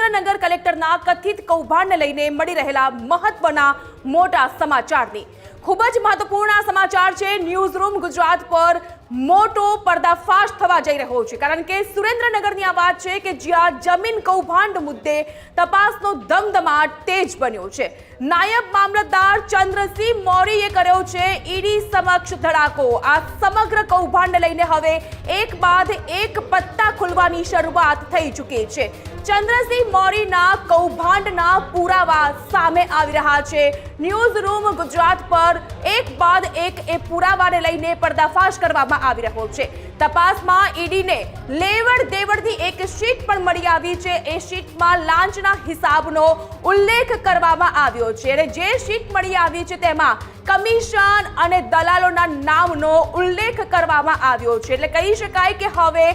સુરેન્દ્રનગર કલેક્ટરના કથિત કૌભાંડને લઈને મળી રહેલા મહત્વના મોટા સમાચારની ખૂબ જ મહત્વપૂર્ણ સમાચાર છે। ન્યૂઝ રૂમ ગુજરાત પર મોટો પર્દાફાશ થવા જઈ રહ્યો છે, કારણ કે સુરેન્દ્રનગરની આ વાત છે કે જ્યાં જમીન કૌભાંડ મુદ્દે તપાસનો ધમધમાટ તેજ બન્યો છે। નાયબ મામલતદાર ચંદ્રસિંહ મૌર્યે કર્યો છે ઈડી સમક્ષ ધડાકો। આ સમગ્ર કૌભાંડને લઈને હવે એક બાદ એક પત્તા ખુલવાની શરૂઆત થઈ ચૂકી છે। ચંદ્રસિંહ મૌર્યના કૌભાંડના પુરાવા સામે આવી રહ્યા છે। ન્યૂઝ રૂમ ગુજરાત પર એક બાદ એક એ પુરાવાને લઈને પર્દાફાશ કરવામાં આવી રહ્યો છે। તપાસમાં ઈડીને લેવડ દેવડની એક શીટ પણ મળી આવી છે। એ શીટમાં લાંચના હિસાબનો ઉલ્લેખ કરવામાં આવ્યો છે અને જે શીટ મળી આવી છે તેમાં કમિશન અને દલાલોના નામનો ઉલ્લેખ કરવામાં આવ્યો છે। એટલે કહી શકાય કે હવે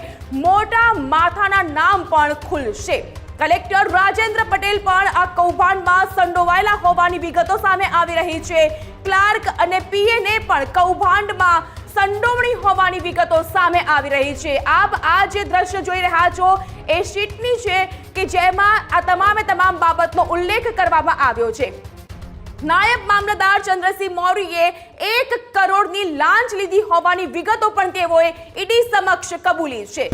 મોટા માથાના નામ પણ ખુલશે। કલેક્ટર રાજેન્દ્ર પટેલ પણ આ કૌભાંડમાં સંડોવાયેલા હોવાની વિગતો સામે આવી રહી છે। ક્લાર્ક અને પીએને પણ કૌભાંડમાં સંડોવણી હોવાની વિગતો સામે આવી રહી છે। આપ આ જે દ્રશ્ય જોઈ રહ્યા છો એ શીટની છે કે જેમાં આ તમામ બાબતનો ઉલ્લેખ કરવામાં આવ્યો છે। નાયબ મામલતદાર ચંદ્રસિંહ મૌર્યે 1 કરોડની લાંચ લીધી હોવાની વિગતો પણ તેઓએ ઈડી સમક્ષ કબૂલી છે।